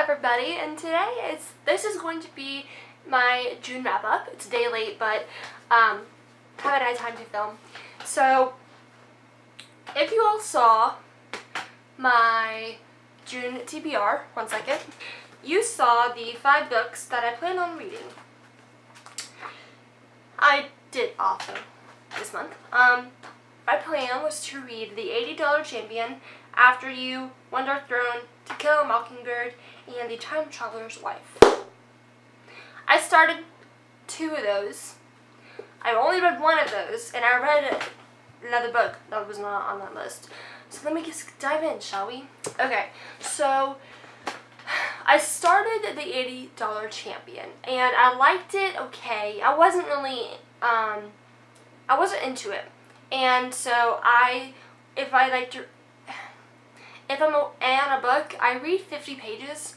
everybody, and today this is going to be my June wrap up. It's a day late, but haven't had time to film. So if you all saw my June TBR, one second, you saw the 5 books that I plan on reading. I did awful this month. My plan was to read The $80 Champion, After You, One Dark Throne, To Kill a Mockingbird, and The Time Traveler's Wife. I started 2 of those. I only read 1 of those, and I read another book that was not on that list. So let me just dive in, shall we? Okay, so I started The $80 Champion, and I liked it okay. I wasn't really, I wasn't into it. And so if I'm on a book, I read 50 pages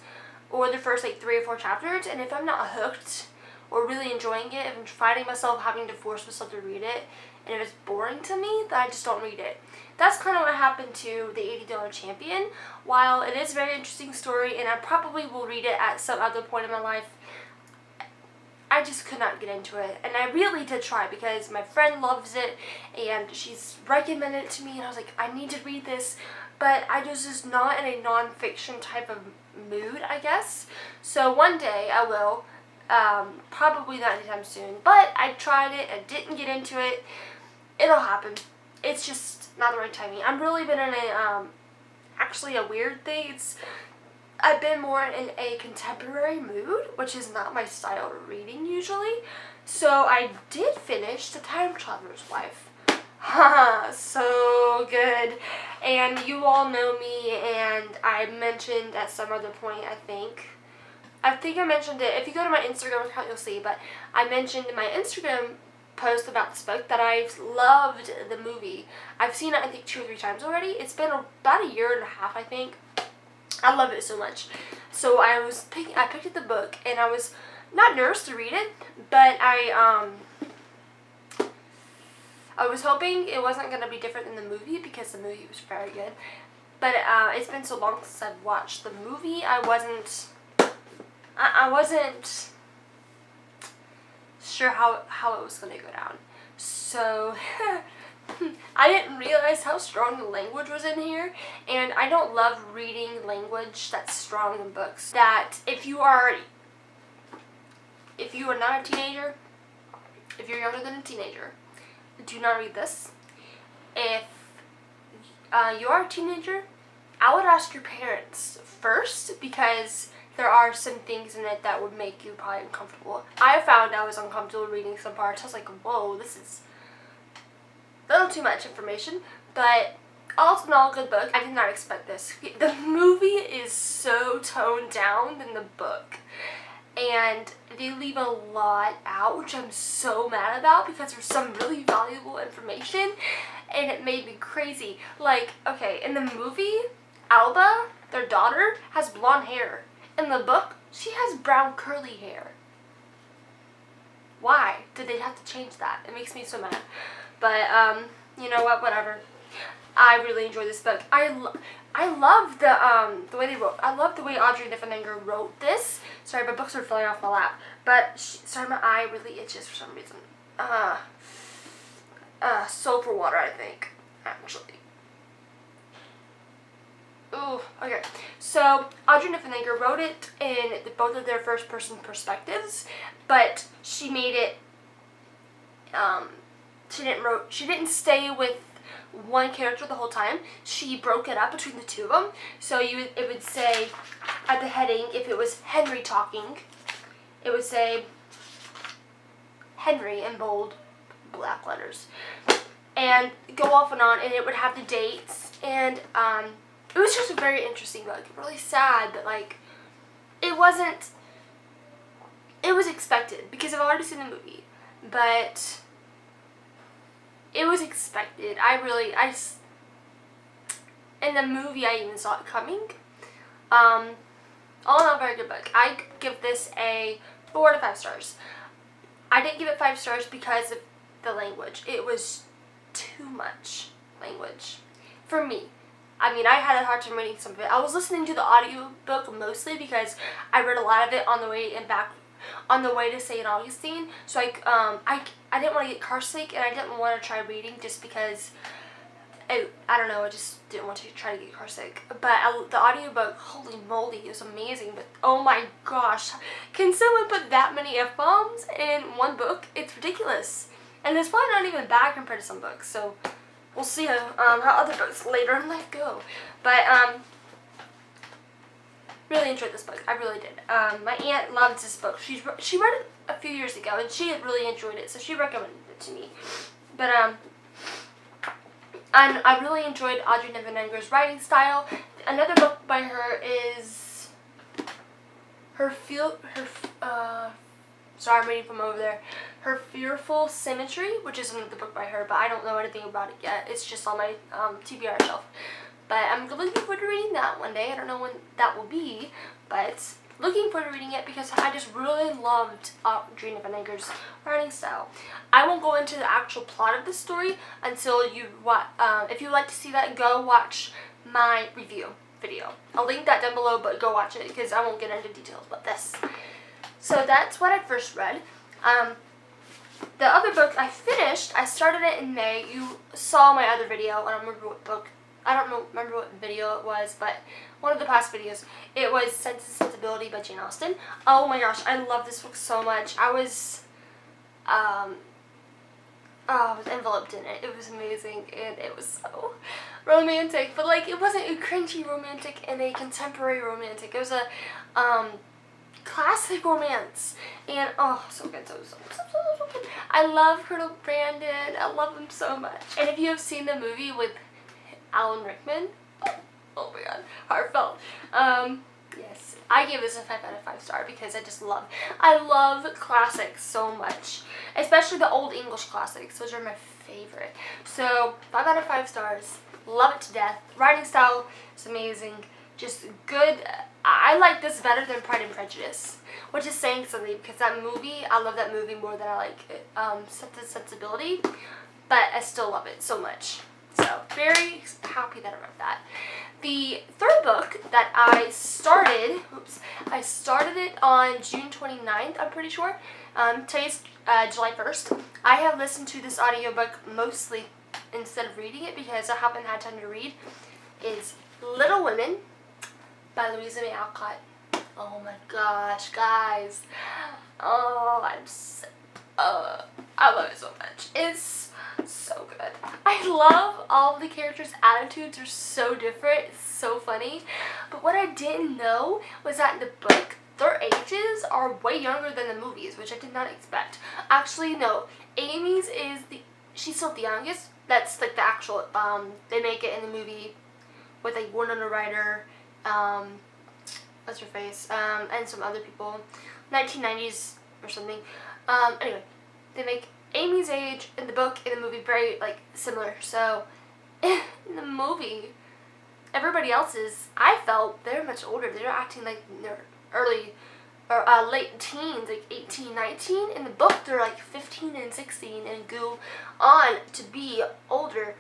or the first 3 or 4 chapters, and if I'm not hooked or really enjoying it, if I'm finding myself having to force myself to read it, and if it's boring to me, then I just don't read it. That's kind of what happened to The $80 Champion. While it is a very interesting story, and I probably will read it at some other point in my life, I just could not get into it. And I really did try because my friend loves it, and she's recommended it to me, and I was like, I need to read this. But I was just not in a non-fiction type of mood, I guess. So one day I will, probably not anytime soon. But I tried it, I didn't get into it. It'll happen. It's just not the right timing. I've really been in a, actually a weird thing. I've been more in a contemporary mood, which is not my style of reading usually. So I did finish The Time Traveler's Wife. Haha, so good. And you all know me, and I mentioned at some other point, I think I mentioned it. If you go to my Instagram account, you'll see, but I mentioned in my Instagram post about this book that I've loved the movie. I've seen it, I think, 2 or 3 times already. It's been about a year and a half, I think. I love it so much. So I picked up the book, and I was not nervous to read it, but I was hoping it wasn't going to be different than the movie because the movie was very good. But it's been so long since I've watched the movie, I wasn't sure how it was going to go down. So I didn't realize how strong the language was in here, and I don't love reading language that's strong in books. That if you are not a teenager, if you're younger than a teenager, do not read this. If you are a teenager, I would ask your parents first, because there are some things in it that would make you probably uncomfortable. I found I was uncomfortable reading some parts. I was like, whoa, this is a little too much information, but all in all, good book. I did not expect this. The movie is so toned down than the book, and they leave a lot out, which I'm so mad about because there's some really valuable information, and it made me crazy. Like, okay, in the movie, Alba, their daughter, has blonde hair. In the book, she has brown curly hair. Why did they have to change that? It makes me so mad. But you know what? Whatever. I really enjoyed this book. I love the way they wrote. I love the way Audrey Niffenegger wrote this. Sorry, my books are falling off my lap. But sorry, my eye really itches for some reason. Sulfur water, I think, actually. Ooh, okay. So Audrey Niffenegger wrote it in both of their first-person perspectives, but she made it. She didn't stay with one character the whole time. She broke it up between the 2 of them. So it would say at the heading, if it was Henry talking, it would say Henry in bold black letters, and go off and on, and it would have the dates, and it was just a very interesting book. Really sad, but like, it was expected because I've already seen the movie, but it was expected. In the movie, I even saw it coming. All in all, very good book. I give this a 4 to 5 stars. I didn't give it 5 stars because of the language. It was too much language for me. I mean, I had a hard time reading some of it. I was listening to the audiobook mostly because I read a lot of it on the way to St. Augustine. So I didn't want to get car sick, and I didn't want to try reading just because I don't know, I just didn't want to try to get car sick. But the audiobook, holy moly, it was amazing. But oh my gosh, can someone put that many F-bombs in one book? It's ridiculous. And it's probably not even bad compared to some books. So we'll see how other books later in life go. But really enjoyed this book. I really did. My aunt loves this book. She read it a few years ago, and she had really enjoyed it, so she recommended it to me. But and I really enjoyed Audrey Nivenenger's writing style. Another book by her is sorry, I'm reading from over there. Her Fearful Symmetry, which is another book by her, but I don't know anything about it yet. It's just on my TBR shelf. But I'm looking forward to reading that one day. I don't know when that will be, but looking forward to reading it because I just really loved Audrey Nivenenger's writing style. I won't go into the actual plot of the story until you watch. If you'd like to see that, go watch my review video. I'll link that down below, but go watch it because I won't get into details about this. So that's what I first read. The other book I finished, I started it in May. You saw my other video. I don't remember what book. I don't remember what video it was, but one of the past videos. It was Sense and Sensibility by Jane Austen. Oh my gosh, I love this book so much. I was enveloped in it. It was amazing, and it was so romantic. But like, it wasn't a cringy romantic and a contemporary romantic. It was a classic romance, and oh, so good, so good. I love Colonel Brandon. I love him so much. And if you have seen the movie with Alan Rickman, oh my god, heartfelt. Yes, I gave this a 5 out of 5 star because I love classics so much, especially the old English classics. Those are my favorite. So 5 out of 5 stars. Love it to death. Writing style is amazing. Just good. I like this better than Pride and Prejudice, which is saying something because that movie, I love that movie more than I like Sense and Sensibility, but I still love it so much. So very happy that I read that. The third book that I started it on June 29th, I'm pretty sure. Today's July 1st. I have listened to this audiobook mostly instead of reading it because I haven't had time to read. Is Little Women by Louisa May Alcott. Oh my gosh, guys. Oh, I love it so much. It's so good. I love all the characters' attitudes are so different. It's so funny. But what I didn't know was that in the book, their ages are way younger than the movies, which I did not expect. Actually, no. Amy's she's still the youngest. That's like the actual, they make it in the movie with like Winona Ryder, what's her face, and some other people, 1990s or something. Anyway, they make Amy's age in the book, in the movie, very like similar. So in the movie, everybody else's, I felt they're much older. They're acting like they're early or late teens, like 18, 19. In the book, they're like 15 and 16 and go on to be older.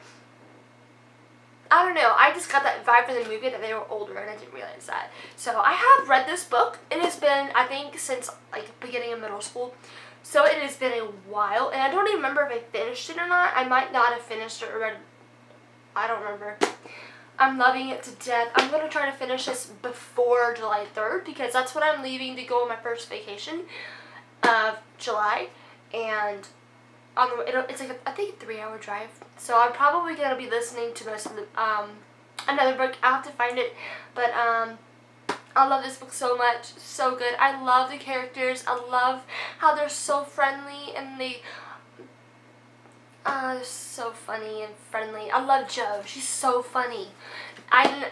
I don't know, I just got that vibe from the movie that they were older, and I didn't realize that. So I have read this book. It has been, I think, since like beginning of middle school. So it has been a while, and I don't even remember if I finished it or not. I might not have finished it or read. I don't remember. I'm loving it to death. I'm going to try to finish this before July 3rd because that's when I'm leaving to go on my first vacation of July. And it's like I think a 3-hour drive. So I'm probably going to be listening to most of the, another book. I'll have to find it. But I love this book so much. So good. I love the characters. I love how they're so friendly and they're so funny and friendly. I love Jo. She's so funny.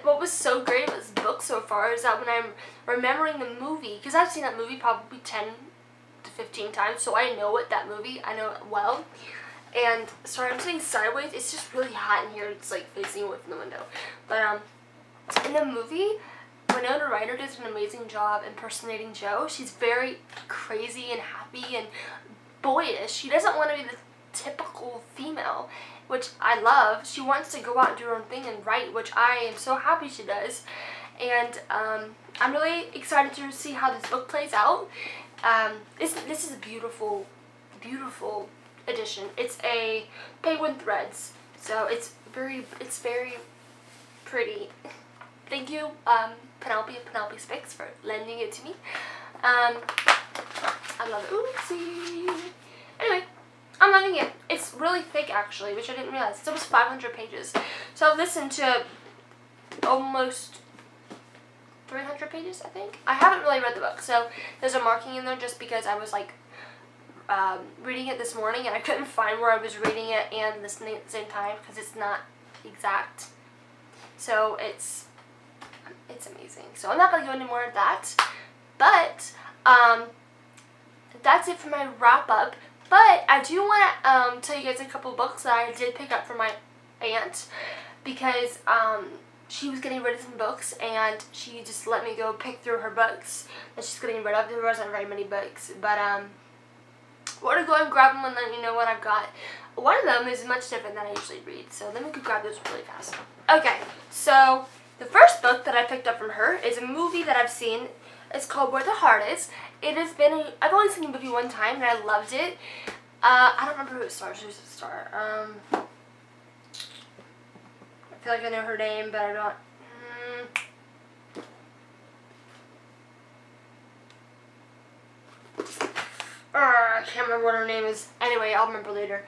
What was so great about this book so far is that when I'm remembering the movie, because I've seen that movie probably 10 to 15 times, so I know that movie. I know it well. And sorry, I'm sitting sideways. It's just really hot in here. It's like facing away from the window. But in the movie, Winona Ryder does an amazing job impersonating Jo. She's very crazy and happy and boyish. She doesn't want to be the typical female, which I love. She wants to go out and do her own thing and write, which I am so happy she does. And I'm really excited to see how this book plays out. This is a beautiful, beautiful edition. It's a Penguin Threads, so it's very pretty. Thank you, Penelope of Penelope Spix, for lending it to me. I love it. Oopsie. Anyway, I'm loving it. It's really thick, actually, which I didn't realize. It's almost 500 pages. So I've listened to almost 300 pages, I think. I haven't really read the book, so there's a marking in there just because I was like reading it this morning and I couldn't find where I was reading it and listening at the same time because it's not exact. So it's amazing. So I'm not going to go into more of that, but that's it for my wrap up. But I do want to tell you guys a couple books that I did pick up for my aunt because she was getting rid of some books and she just let me go pick through her books that she's getting rid of. There wasn't very many books, but we're going to go and grab them and let you know what I've got. One of them is much different than I usually read, so then we could grab those really fast. Okay, so the first book that I picked up from her is a movie that I've seen. It's called Where the Heart Is. It has been I've only seen the movie one time and I loved it. I don't remember who it stars. Who's the star? I feel like I know her name, but I don't. I can't remember what her name is. Anyway, I'll remember later.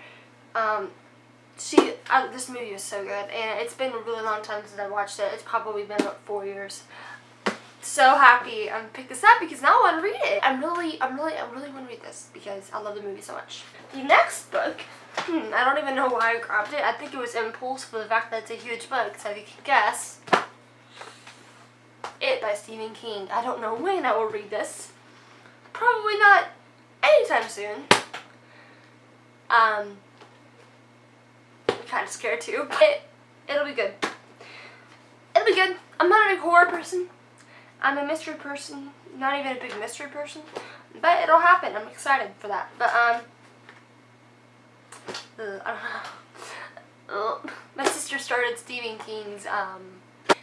This movie was so good, and it's been a really long time since I watched it. It's probably been about 4 years. So happy I picked this up because now I want to read it. I really want to read this because I love the movie so much. The next book, I don't even know why I grabbed it. I think it was impulse for the fact that it's a huge book. So if you can guess, It by Stephen King. I don't know when I will read this. Probably not anytime soon. I'm kind of scared too, but it'll be good. It'll be good. I'm not a big horror person. I'm a mystery person. Not even a big mystery person. But it'll happen. I'm excited for that. But, I don't know. My sister started Stephen King's,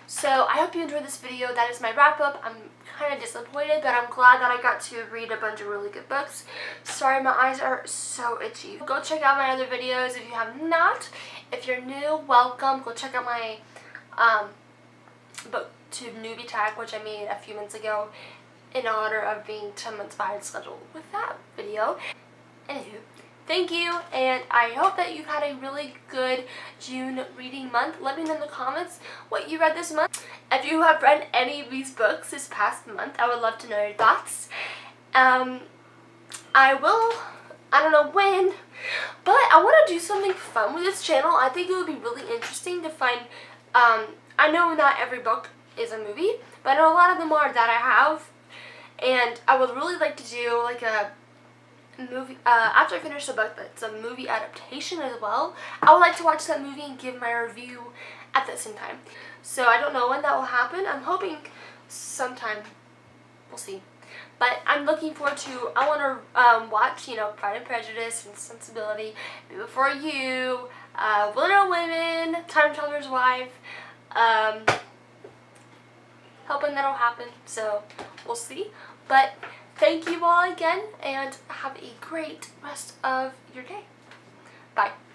So, I hope you enjoyed this video. That is my wrap-up. I'm kind of disappointed, but I'm glad that I got to read a bunch of really good books. Sorry, my eyes are so itchy. Go check out my other videos if you have not. If you're new, welcome. Go check out my BookTube newbie tag, which I made a few months ago in honor of being 10 months behind schedule with that video. Anywho, thank you, and I hope that you've had a really good June reading month. Let me know in the comments what you read this month. If you have read any of these books this past month, I would love to know your thoughts. I don't know when, but I want to do something fun with this channel. I think it would be really interesting to find, I know not every book is a movie, but I know a lot of them are that I have, and I would really like to do like a movie, after I finish the book that's a movie adaptation as well. I would like to watch that movie and give my review at the same time. So I don't know when that will happen. I'm hoping sometime. We'll see. But I'm looking forward to, I want to watch, Pride and Prejudice and Sensibility, Before You, Little Women, Time Traveler's Wife, hoping that'll happen, so we'll see. But thank you all again, and have a great rest of your day. Bye.